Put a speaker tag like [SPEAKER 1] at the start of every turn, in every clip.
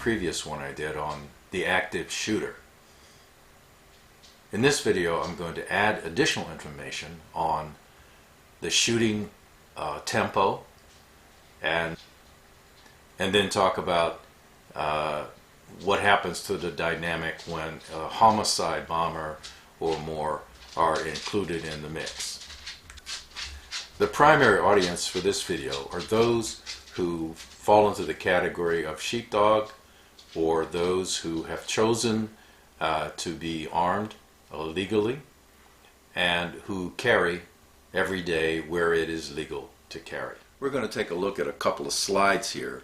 [SPEAKER 1] previous one I did on the active shooter. In this video, I'm going to add additional information on the shooting tempo and then talk about what happens to the dynamic when a homicide bomber or more are included in the mix. The primary audience for this video are those who fall into the category of sheepdog or those who have chosen to be armed legally and who carry every day where it is legal to carry. We're going to take a look at a couple of slides here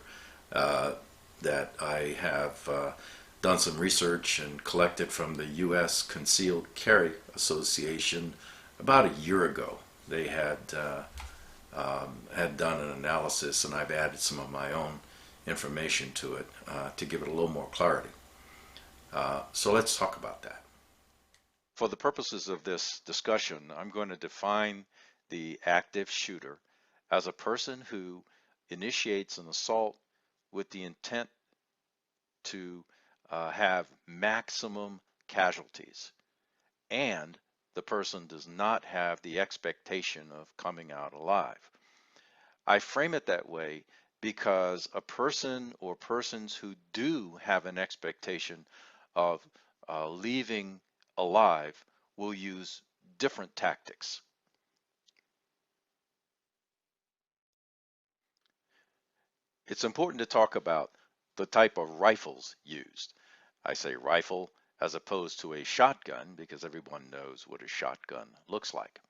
[SPEAKER 1] that I have done some research and collected from the U.S. Concealed Carry Association about a year ago. They had done an analysis, and I've added some of my own information to it to give it a little more clarity. So let's talk about that.
[SPEAKER 2] For the purposes of this discussion, I'm going to define the active shooter as a person who initiates an assault with the intent to have maximum casualties, and the person does not have the expectation of coming out alive. I frame it that way because a person or persons who do have an expectation of leaving alive will use different tactics. It's important to talk about the type of rifles used. I say rifle as opposed to a shotgun because everyone knows what a shotgun looks like.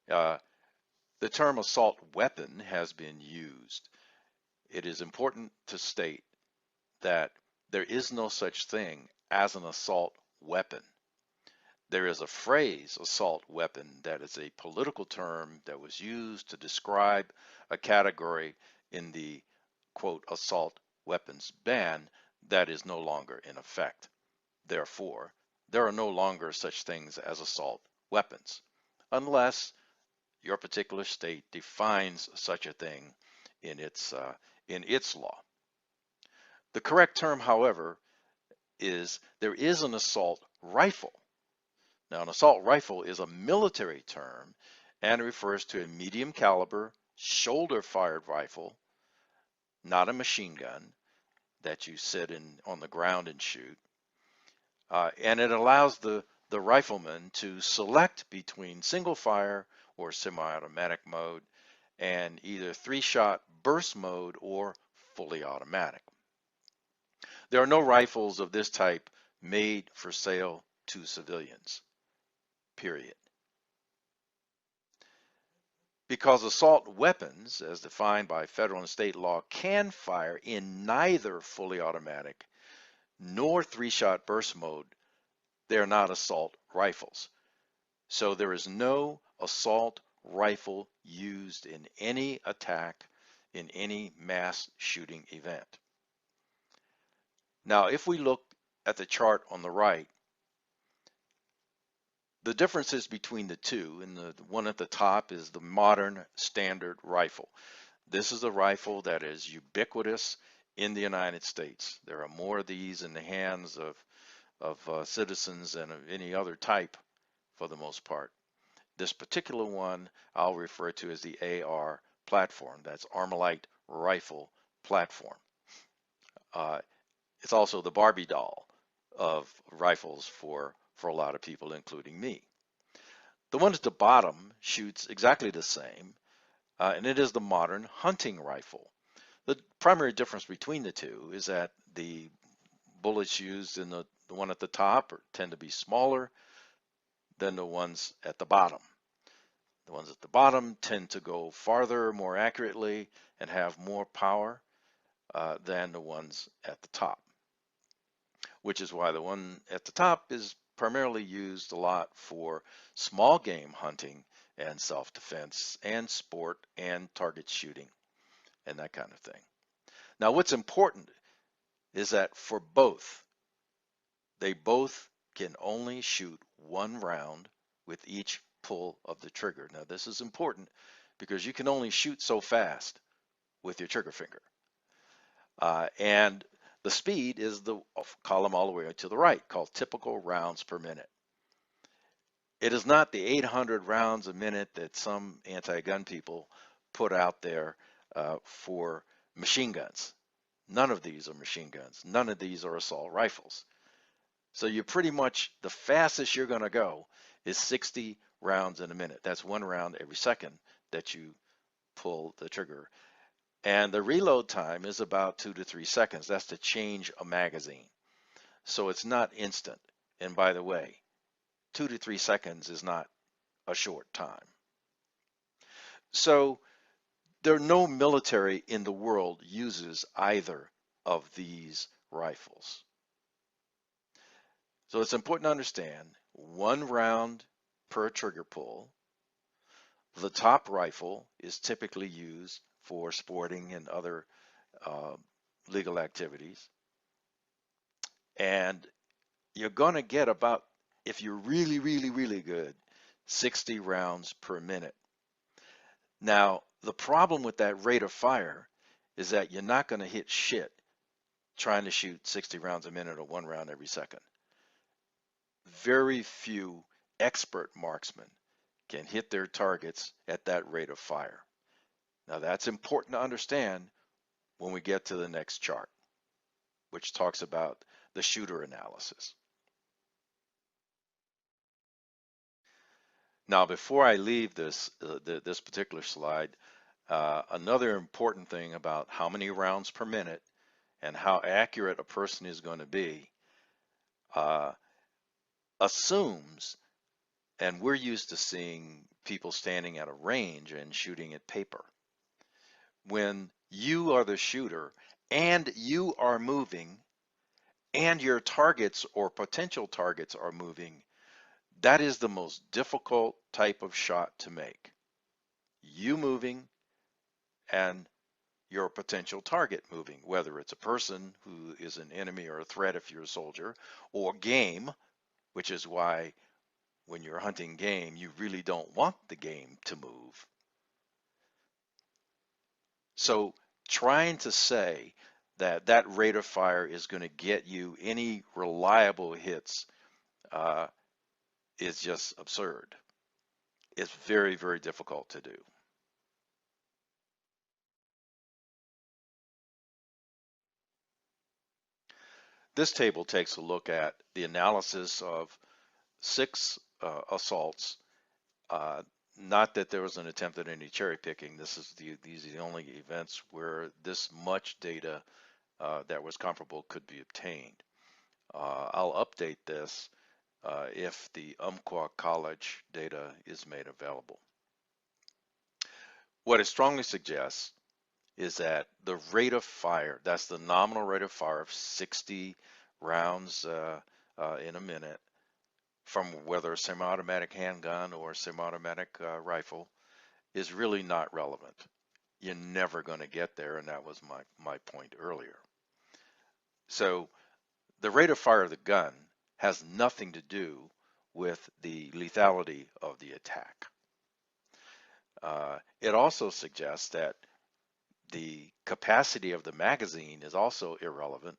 [SPEAKER 2] The term assault weapon has been used. It is important to state that there is no such thing as an assault weapon. There is a phrase, assault weapon, that is a political term that was used to describe a category in the, quote, assault weapons ban that is no longer in effect. Therefore, there are no longer such things as assault weapons, unless your particular state defines such a thing in its law. The correct term, however, is there is an assault rifle. Now, an assault rifle is a military term and refers to a medium caliber, shoulder-fired rifle, not a machine gun that you sit on the ground and shoot. And it allows the rifleman to select between single fire or semi-automatic mode and either 3-shot burst mode or fully automatic. There are no rifles of this type made for sale to civilians, period. Because assault weapons, as defined by federal and state law, can fire in neither fully automatic nor 3-shot burst mode, they are not assault rifles. So there is no assault rifle used in any attack in any mass shooting event. Now, if we look at the chart on the right, the differences between the two, and the one at the top is the modern standard rifle. This is a rifle that is ubiquitous in the United States. There are more of these in the hands of citizens than of any other type for the most part. This particular one I'll refer to as the AR platform. That's Armalite Rifle Platform. It's also the Barbie doll of rifles for a lot of people, including me. The one at the bottom shoots exactly the same, and it is the modern hunting rifle. The primary difference between the two is that the bullets used in the one at the top tend to be smaller than the ones at the bottom. The ones at the bottom tend to go farther more accurately and have more power than the ones at the top, which is why the one at the top is primarily used a lot for small game hunting and self-defense and sport and target shooting and that kind of thing. Now, what's important is that for both, they both can only shoot one round with each pull of the trigger. Now, this is important because you can only shoot so fast with your trigger finger. And The speed is the column all the way to the right, called typical rounds per minute. It is not the 800 rounds a minute that some anti-gun people put out there for machine guns. None of these are machine guns. None of these are assault rifles. So you pretty much, the fastest you're going to go is 60 rounds in a minute. That's one round every second that you pull the trigger. And the reload time is about 2 to 3 seconds. That's to change a magazine. So it's not instant. And by the way, 2 to 3 seconds is not a short time. So no military in the world uses either of these rifles. So it's important to understand 1 round per trigger pull. The top rifle is typically used for sporting and other legal activities. And you're going to get about, if you're really, really, really good, 60 rounds per minute. Now, the problem with that rate of fire is that you're not going to hit shit trying to shoot 60 rounds a minute or 1 round every second. Very few expert marksmen can hit their targets at that rate of fire. Now, that's important to understand when we get to the next chart, which talks about the shooter analysis. Now, before I leave this particular slide, another important thing about how many rounds per minute and how accurate a person is going to be assumes, and we're used to seeing people standing at a range and shooting at paper. When you are the shooter and you are moving and your targets or potential targets are moving, that is the most difficult type of shot to make. You moving and your potential target moving, whether it's a person who is an enemy or a threat if you're a soldier, or game, which is why when you're hunting game, you really don't want the game to move. So trying to say that that rate of fire is going to get you any reliable hits is just absurd. It's very, very difficult to do. This table takes a look at the analysis of 6 assaults. Not that there was an attempt at any cherry picking. These are the only events where this much data that was comparable could be obtained. I'll update this if the Umpqua College data is made available. What it strongly suggests is that the rate of fire, that's the nominal rate of fire of 60 rounds in a minute, from whether a semi-automatic handgun or a semi-automatic rifle, is really not relevant. You're never going to get there, and that was my point earlier. So the rate of fire of the gun has nothing to do with the lethality of the attack. It also suggests that the capacity of the magazine is also irrelevant,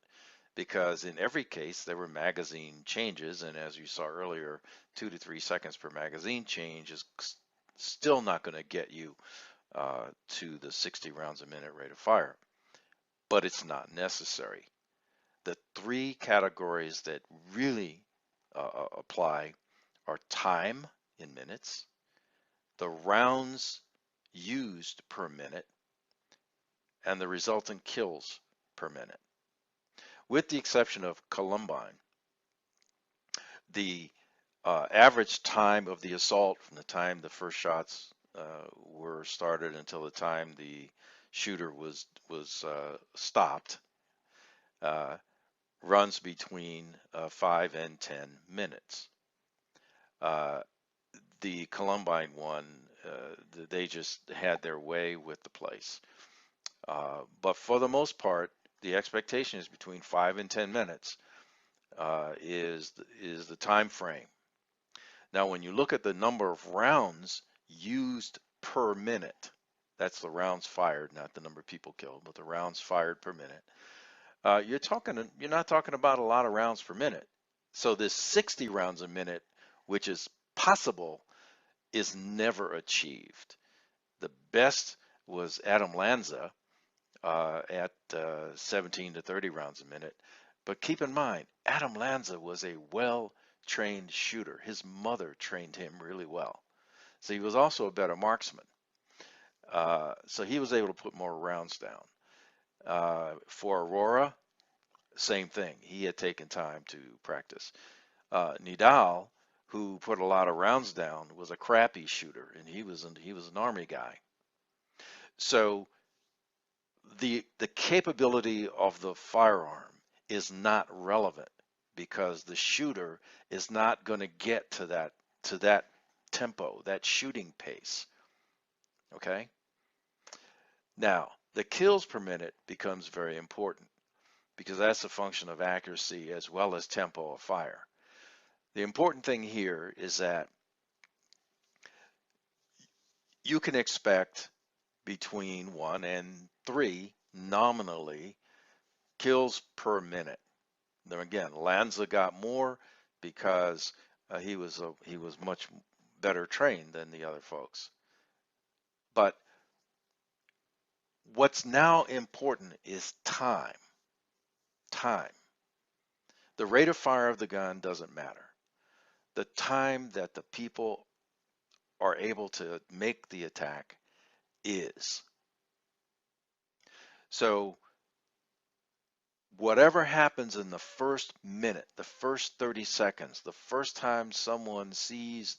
[SPEAKER 2] because in every case there were magazine changes, and as you saw earlier, 2 to 3 seconds per magazine change is still not going to get you to the 60 rounds a minute rate of fire, but it's not necessary. The 3 categories that really apply are time in minutes, the rounds used per minute, and the resultant kills per minute. With the exception of Columbine, the average time of the assault from the time the first shots were started until the time the shooter was stopped runs between 5 and 10 minutes. The Columbine one, they just had their way with the place. But for the most part, the expectation is between 5 and 10 minutes is the time frame. Now, when you look at the number of rounds used per minute, that's the rounds fired, not the number of people killed, but the rounds fired per minute. You're not talking about a lot of rounds per minute. So this 60 rounds a minute, which is possible, is never achieved. The best was Adam Lanza at 17 to 30 rounds a minute. But keep in mind, Adam Lanza was a well-trained shooter. His mother trained him really well. So he was also a better marksman. So he was able to put more rounds down. For Aurora, same thing. He had taken time to practice. Nidal, who put a lot of rounds down, was a crappy shooter, and he was an army guy. So the capability of the firearm is not relevant because the shooter is not going to get to that tempo, that shooting pace. Okay? Now, the kills per minute becomes very important because that's a function of accuracy as well as tempo of fire. The important thing here is that you can expect between 1 and 3 nominally kills per minute. Then again, Lanza got more because he was much better trained than the other folks. But what's now important is time. Time. The rate of fire of the gun doesn't matter. The time that the people are able to make the attack is. So whatever happens in the first minute, the first 30 seconds, the first time someone sees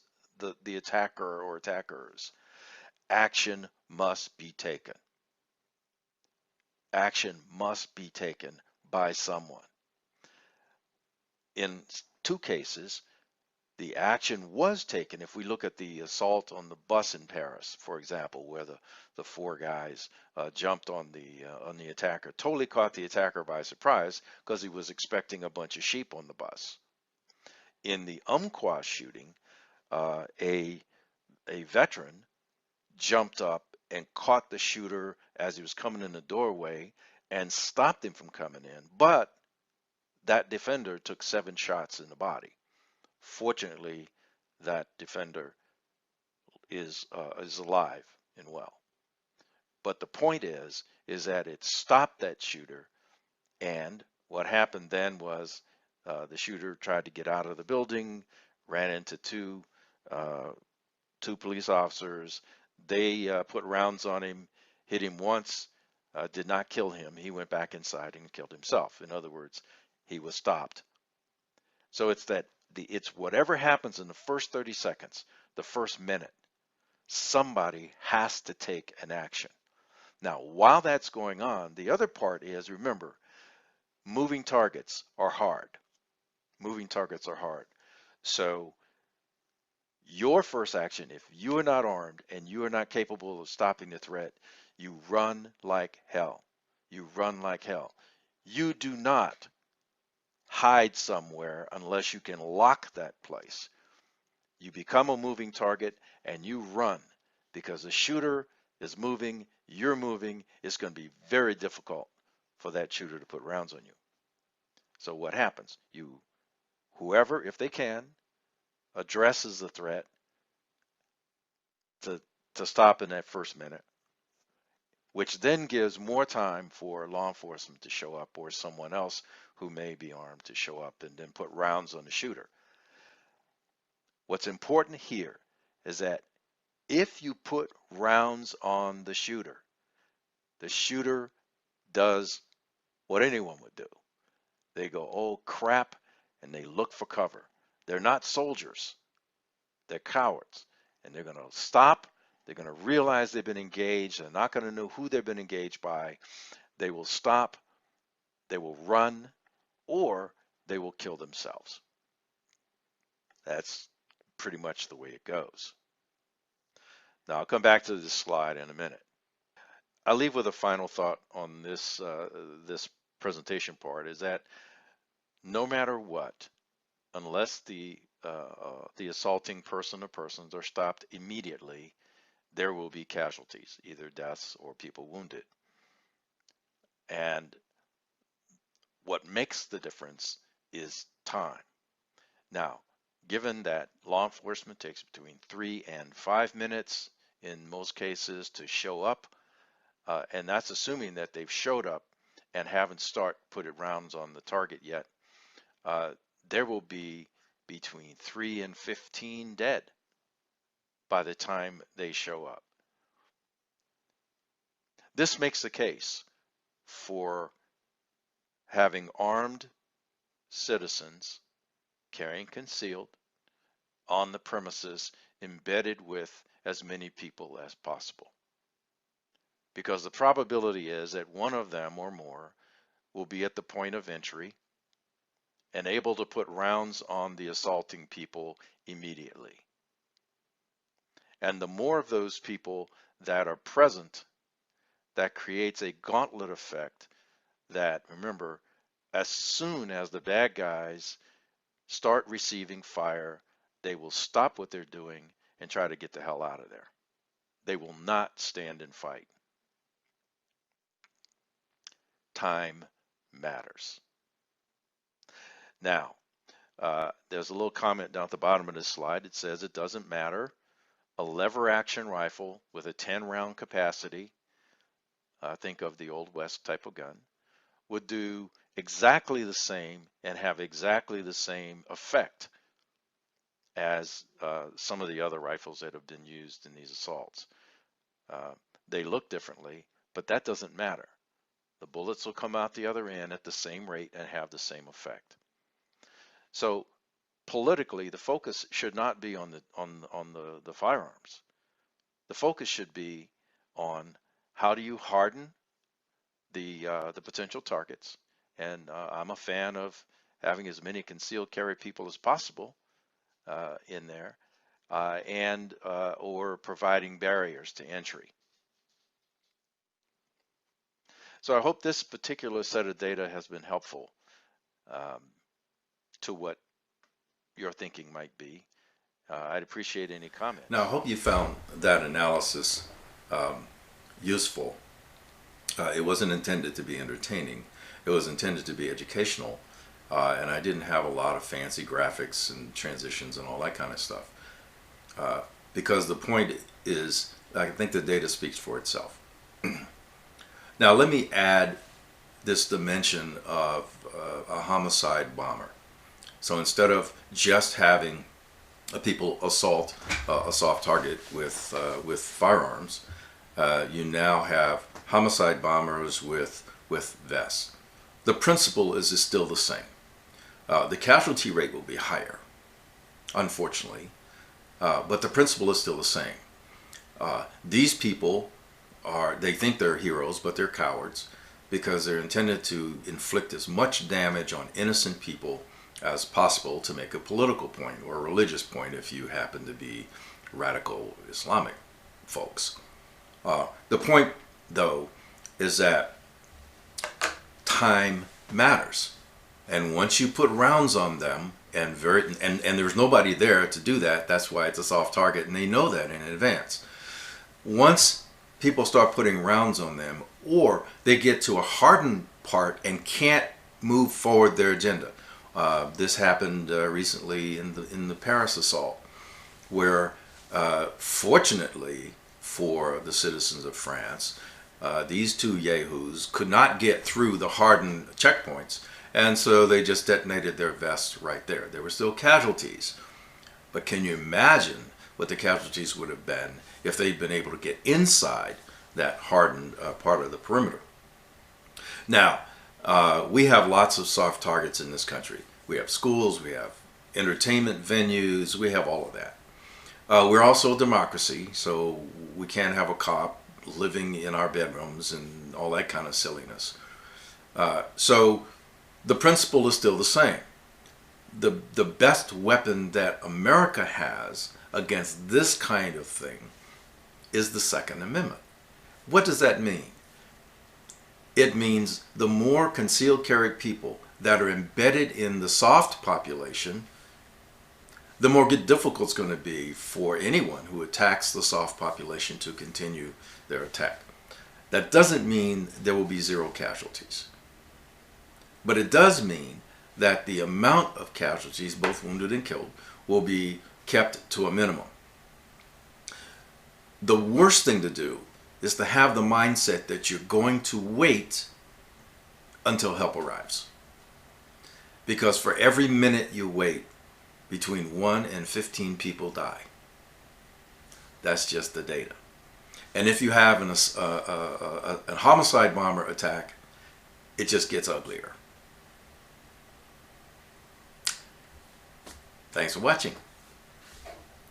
[SPEAKER 2] the attacker or attackers, action must be taken. Action must be taken by someone. In 2 cases, the action was taken. If we look at the assault on the bus in Paris, for example, where the 4 guys jumped on the attacker, totally caught the attacker by surprise because he was expecting a bunch of sheep on the bus. In the Umpqua shooting, a veteran jumped up and caught the shooter as he was coming in the doorway and stopped him from coming in. But that defender took 7 shots in the body. Fortunately, that defender is alive and well. But the point is that it stopped that shooter. And what happened then was the shooter tried to get out of the building, ran into uh, two police officers. They put rounds on him, hit him once, did not kill him. He went back inside and killed himself. In other words, he was stopped. So it's whatever happens in the first 30 seconds, the first minute, somebody has to take an action. Now, while that's going on, the other part is, remember, moving targets are hard. Moving targets are hard. So your first action, if you are not armed and you are not capable of stopping the threat, you run like hell. You run like hell. You do not hide somewhere unless you can lock that place. You become a moving target and you run because the shooter is moving, you're moving. It's going to be very difficult for that shooter to put rounds on you. So what happens? Whoever, if they can, addresses the threat to, to stop in that first minute, which then gives more time for law enforcement to show up or someone else who may be armed to show up and then put rounds on the shooter. What's important here is that if you put rounds on the shooter does what anyone would do. They go, oh crap, and they look for cover. They're not soldiers, they're cowards. And they're going to stop. They're going to realize they've been engaged. They're not going to know who they've been engaged by. They will stop, they will run, or they will kill themselves. That's pretty much the way it goes. Now, I'll come back to this slide in a minute. I'll leave with a final thought on this presentation part is that no matter what, unless the assaulting person or persons are stopped immediately, there will be casualties, either deaths or people wounded. And What makes the difference is time. Now, given that law enforcement takes between 3 and 5 minutes in most cases to show up, and that's assuming that they've showed up and haven't put rounds on the target yet, there will be between 3 and 15 dead by the time they show up. This makes the case for having armed citizens carrying concealed on the premises, embedded with as many people as possible. Because the probability is that one of them or more will be at the point of entry and able to put rounds on the assaulting people immediately. And the more of those people that are present, that creates a gauntlet effect that, remember, as soon as the bad guys start receiving fire, they will stop what they're doing and try to get the hell out of there. They will not stand and fight. Time matters. Now, there's a little comment down at the bottom of this slide. It says it doesn't matter. A lever action rifle with a 10-round capacity, think of the Old West type of gun, would do exactly the same and have exactly the same effect as some of the other rifles that have been used in these assaults. They look differently, but that doesn't matter. The bullets will come out the other end at the same rate and have the same effect. So politically, the focus should not be on the firearms. The focus should be on how do you harden the potential targets. And I'm a fan of having as many concealed carry people as possible in there, and or providing barriers to entry. So I hope this particular set of data has been helpful to what your thinking might be. I'd appreciate any comments.
[SPEAKER 1] Now, I hope you found that analysis useful. It wasn't intended to be entertaining. It was intended to be educational. And I didn't have a lot of fancy graphics and transitions and all that kind of stuff. Because the point is, I think the data speaks for itself. Now, let me add this dimension of a homicide bomber. So instead of just having people assault a soft target with firearms, you now have homicide bombers with vests. The principle is still the same. The casualty rate will be higher, unfortunately, but the principle is still the same. These people they think they're heroes, but they're cowards, because they're intended to inflict as much damage on innocent people as possible to make a political point or a religious point if you happen to be radical Islamic folks. The point, though, is that time matters. And once you put rounds on them, and there's nobody there to do that, that's why it's a soft target, and they know that in advance. Once people start putting rounds on them, or they get to a hardened part and can't move forward their agenda. This happened recently in the Paris assault, where fortunately for the citizens of France, these two yahoos could not get through the hardened checkpoints, and so they just detonated their vests right there. There were still casualties, but can you imagine what the casualties would have been if they'd been able to get inside that hardened part of the perimeter? Now, we have lots of soft targets in this country. We have schools, we have entertainment venues, we have all of that. We're also a democracy, so we can't have a cop living in our bedrooms and all that kind of silliness. So the principle is still the same. The best weapon that America has against this kind of thing is the Second Amendment. What does that mean? It means the more concealed carry people that are embedded in the soft population, the more difficult it's going to be for anyone who attacks the soft population to continue their attack. That doesn't mean there will be zero casualties. But it does mean that the amount of casualties, both wounded and killed, will be kept to a minimum. The worst thing to do is to have the mindset that you're going to wait until help arrives. Because for every minute you wait, between 1 and 15 people die. That's just the data. And if you have a homicide bomber attack, it just gets uglier. Thanks for watching.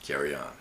[SPEAKER 1] Carry on.